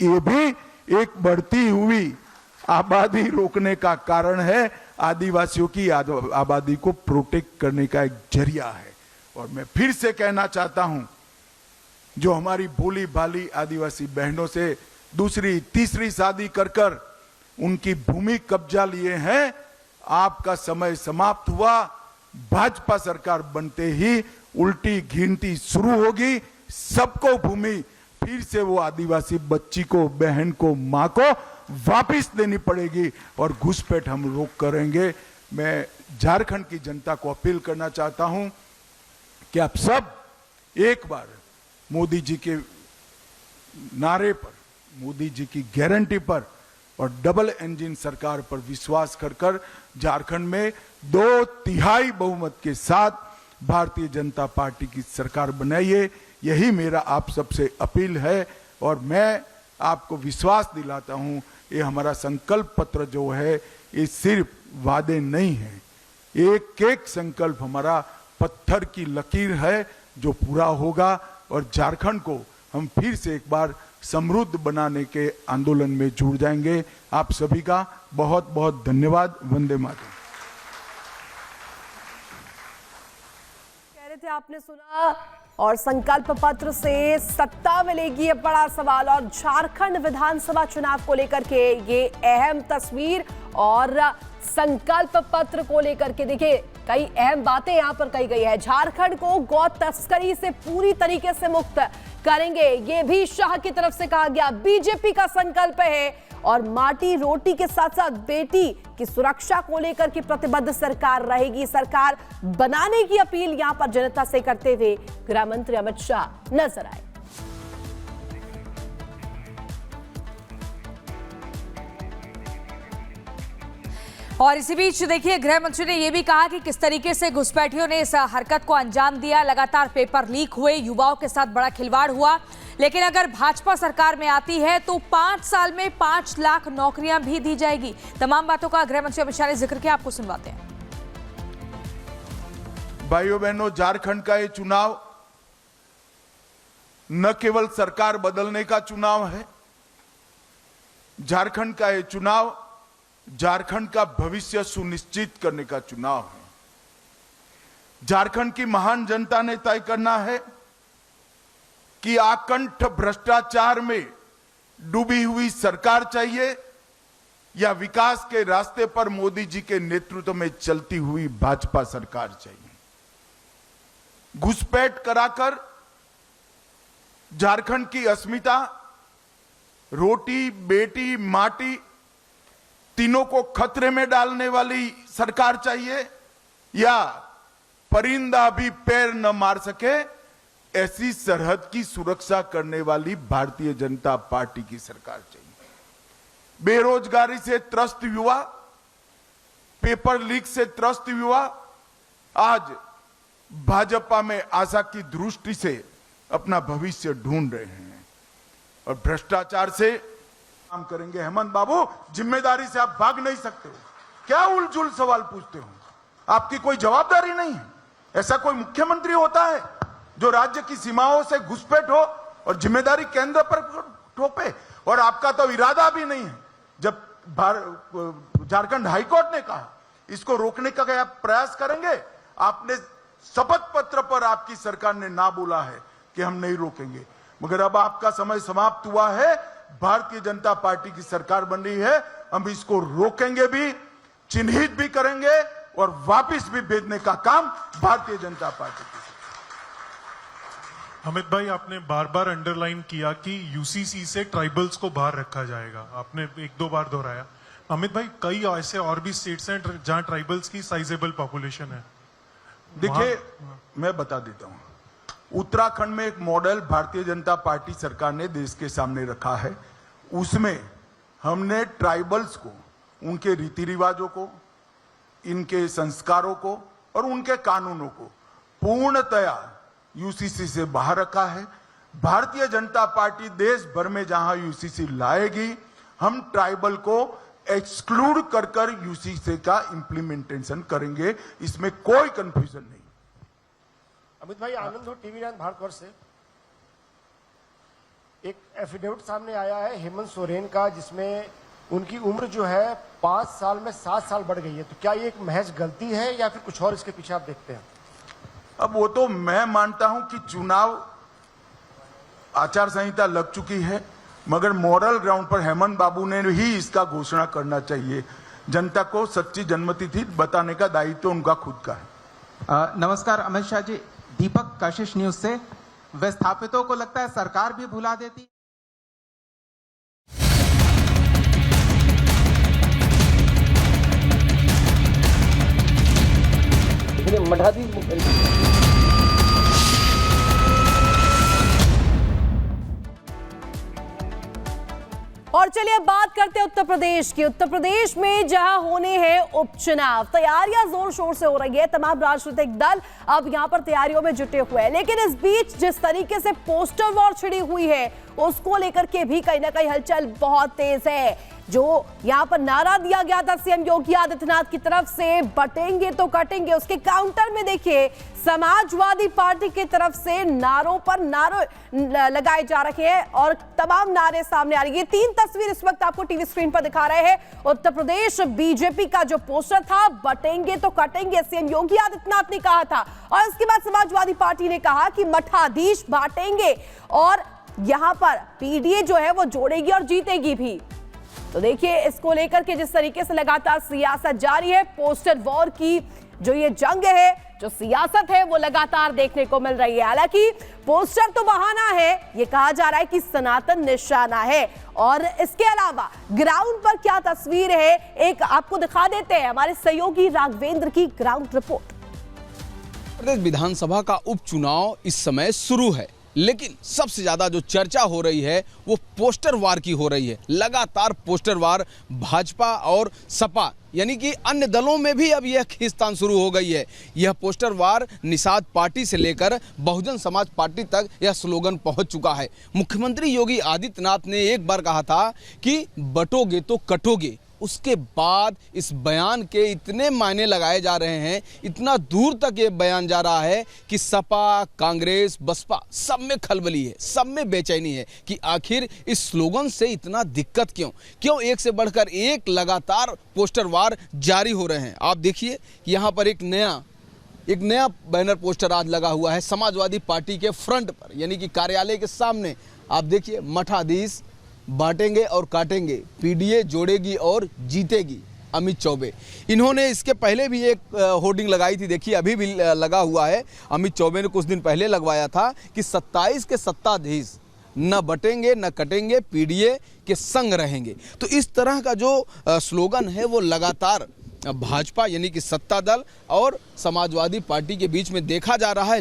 ये भी एक बढ़ती हुई आबादी रोकने का कारण है, आदिवासियों की आबादी को प्रोटेक्ट करने का एक जरिया है। और मैं फिर से कहना चाहता हूं, जो हमारी भोली भाली आदिवासी बहनों से दूसरी तीसरी शादी कर कर उनकी भूमि कब्जा लिए हैं, आपका समय समाप्त हुआ। भाजपा सरकार बनते ही उल्टी गिनती शुरू होगी, सबको भूमि फिर से वो आदिवासी बच्ची को, बहन को, मां को वापस देनी पड़ेगी और घुसपैठ हम रोक करेंगे। मैं झारखंड की जनता को अपील करना चाहता हूं कि आप सब एक बार मोदी जी के नारे पर, मोदी जी की गारंटी पर और डबल इंजन सरकार पर विश्वास कर झारखंड में 2/3 बहुमत के साथ भारतीय जनता पार्टी की सरकार बनाइए। यही मेरा आप सबसे अपील है और मैं आपको विश्वास दिलाता हूं, ये हमारा संकल्प पत्र जो है ये सिर्फ वादे नहीं है, एक एक संकल्प हमारा पत्थर की लकीर है जो पूरा होगा और झारखंड को हम फिर से एक बार समृद्ध बनाने के आंदोलन में जुड़ जाएंगे। आप सभी का बहुत बहुत धन्यवाद। वंदे मातरम। कह रहे थे, आपने सुना, और संकल्प पत्र से सत्ता मिलेगी, ये बड़ा सवाल। और झारखंड विधानसभा चुनाव को लेकर के ये अहम तस्वीर और संकल्प पत्र को लेकर के देखिए कई अहम बातें यहां पर कही गई है। झारखंड को गौ तस्करी से पूरी तरीके से मुक्त करेंगे, ये भी शाह की तरफ से कहा गया। बीजेपी का संकल्प है और माटी रोटी के साथ साथ बेटी की सुरक्षा को लेकर के प्रतिबद्ध सरकार रहेगी। सरकार बनाने की अपील यहां पर जनता से करते हुए गृह मंत्री अमित शाह नजर आए। और इसी बीच देखिए, गृह मंत्री ने यह भी कहा कि किस तरीके से घुसपैठियों ने इस हरकत को अंजाम दिया। लगातार पेपर लीक हुए, युवाओं के साथ बड़ा खिलवाड़ हुआ, लेकिन अगर भाजपा सरकार में आती है तो 5 साल में 5 लाख नौकरियां भी दी जाएगी। तमाम बातों का गृह मंत्री अमित शाह ने जिक्र किया, आपको सुनवाते हैं। भाइयों बहनों, झारखंड का ये चुनाव न केवल सरकार बदलने का चुनाव है, झारखंड का ये चुनाव झारखंड का भविष्य सुनिश्चित करने का चुनाव है। झारखंड की महान जनता ने तय करना है कि आकंठ भ्रष्टाचार में डूबी हुई सरकार चाहिए या विकास के रास्ते पर मोदी जी के नेतृत्व में चलती हुई भाजपा सरकार चाहिए। घुसपैठ कराकर झारखंड की अस्मिता, रोटी बेटी माटी तीनों को खतरे में डालने वाली सरकार चाहिए या परिंदा भी पैर न मार सके ऐसी सरहद की सुरक्षा करने वाली भारतीय जनता पार्टी की सरकार चाहिए। बेरोजगारी से त्रस्त युवा, पेपर लीक से त्रस्त युवा आज भाजपा में आशा की दृष्टि से अपना भविष्य ढूंढ रहे हैं और भ्रष्टाचार से काम करेंगे। हेमंत बाबू, जिम्मेदारी से आप भाग नहीं सकते हो। क्या उलझुल सवाल पूछते हो? आपकी कोई जवाबदारी नहीं है। ऐसा कोई मुख्यमंत्री होता है जो राज्य की सीमाओं से घुसपैठ हो और जिम्मेदारी केंद्र पर थोपे? और आपका तो इरादा भी नहीं है। जब झारखंड हाईकोर्ट ने कहा इसको रोकने का क्या प्रयास करेंगे, आपने शपथ पत्र पर आपकी सरकार ने ना बोला है कि हम नहीं रोकेंगे। मगर अब आपका समय समाप्त हुआ है, भारतीय जनता पार्टी की सरकार बन रही है, हम इसको रोकेंगे भी, चिन्हित भी करेंगे और वापस भी भेजने का काम भारतीय जनता पार्टी की। अमित भाई, आपने बार बार अंडरलाइन किया कि यूसीसी से ट्राइबल्स को बाहर रखा जाएगा, आपने 1-2 बार दोहराया। अमित भाई, कई ऐसे और भी स्टेट्स हैं जहां ट्राइबल्स की साइजेबल पॉपुलेशन है। देखिए, मैं बता देता हूं, उत्तराखंड में एक मॉडल भारतीय जनता पार्टी सरकार ने देश के सामने रखा है। उसमें हमने ट्राइबल्स को, उनके रीति रिवाजों को, इनके संस्कारों को और उनके कानूनों को पूर्णतया यूसीसी से बाहर रखा है। भारतीय जनता पार्टी देश भर में जहां यूसीसी लाएगी, हम ट्राइबल को एक्सक्लूड कर यूसीसी का इंप्लीमेंटेशन करेंगे, इसमें कोई कंफ्यूजन नहीं। अमित भाई, आनंद हो, टीवी 9 भारतवर्ष से। एक एफिडेविट सामने आया है हेमंत सोरेन का, जिसमें उनकी उम्र जो है 5 साल में 7 साल बढ़ गई है। तो क्या ये एक महज गलती है या फिर कुछ और इसके पीछे आप देखते हैं? अब वो तो मैं मानता हूं कि चुनाव आचार संहिता लग चुकी है, मगर मॉरल ग्राउंड पर हेमंत बाबू ने ही इसका घोषणा करना चाहिए। जनता को सच्ची जन्मतिथि बताने का दायित्व तो उनका खुद का है। नमस्कार, अमित शाह जी, दीपक कशिश न्यूज से। विस्थापितों को लगता है सरकार भी भुला देती। मठाधीश मुख्यमंत्री और चलिए अब बात करते हैं उत्तर प्रदेश की। उत्तर प्रदेश में जहां होने हैं उपचुनाव, तैयारियां जोर शोर से हो रही है। तमाम राजनीतिक दल अब यहां पर तैयारियों में जुटे हुए हैं, लेकिन इस बीच जिस तरीके से पोस्टर वॉर छिड़ी हुई है उसको लेकर के भी कहीं ना कहीं हलचल बहुत तेज है। जो यहां पर नारा दिया गया था सीएम योगी आदित्यनाथ की तरफ से, बटेंगे तो कटेंगे, उसके काउंटर में देखिए समाजवादी पार्टी की तरफ से नारों पर नारे लगाए जा रहे हैं और तमाम नारे सामने आ रही है। 3 तस्वीर इस वक्त आपको टीवी स्क्रीन पर दिखा रहे हैं। उत्तर प्रदेश बीजेपी का जो पोस्टर था, बटेंगे तो कटेंगे, सीएम योगी आदित्यनाथ ने कहा था, और इसके बाद समाजवादी पार्टी ने कहा कि मठाधीश बांटेंगे और यहां पर पीडीए जो है वो जोड़ेगी और जीतेगी भी। तो देखिए इसको लेकर के जिस तरीके से लगातार सियासत जारी है, पोस्टर वॉर की जो ये जंग है, जो सियासत है, वो लगातार देखने को मिल रही है। हालांकि पोस्टर तो बहाना है, ये कहा जा रहा है कि सनातन निशाना है, और इसके अलावा ग्राउंड पर क्या तस्वीर है एक आपको दिखा देते हैं। हमारे सहयोगी राघवेंद्र की ग्राउंड रिपोर्ट। प्रदेश विधानसभा का उपचुनाव इस समय शुरू है, लेकिन सबसे ज्यादा जो चर्चा हो रही है वो पोस्टर वार की हो रही है। लगातार पोस्टर वार भाजपा और सपा यानी कि अन्य दलों में भी अब यह खींचतान शुरू हो गई है। यह पोस्टर वार निषाद पार्टी से लेकर बहुजन समाज पार्टी तक यह स्लोगन पहुंच चुका है। मुख्यमंत्री योगी आदित्यनाथ ने एक बार कहा था कि बटोगे तो कटोगे, उसके बाद इस बयान के इतने मायने लगाए जा रहे हैं, इतना दूर तक ये बयान जा रहा है कि सपा, कांग्रेस, बसपा सब में खलबली है, सब में बेचैनी है कि आखिर इस स्लोगन से इतना दिक्कत क्यों एक से बढ़कर एक लगातार पोस्टर वार जारी हो रहे हैं। आप देखिए यहाँ पर एक नया बैनर पोस्टर आज लगा हुआ है समाजवादी पार्टी के फ्रंट पर, यानी कि कार्यालय के सामने। आप देखिए, मठाधीश बांटेंगे और काटेंगे, पीडीए जोड़ेगी और जीतेगी, अमित चौबे। इन्होंने इसके पहले भी एक होर्डिंग लगाई थी, देखिए अभी भी लगा हुआ है। अमित चौबे ने कुछ दिन पहले लगवाया था कि 27 के सत्ताधीश न बटेंगे न कटेंगे, पीडीए के संग रहेंगे। तो इस तरह का जो स्लोगन है वो लगातार भाजपा यानी कि सत्ता दल और समाजवादी पार्टी के बीच में देखा जा रहा है।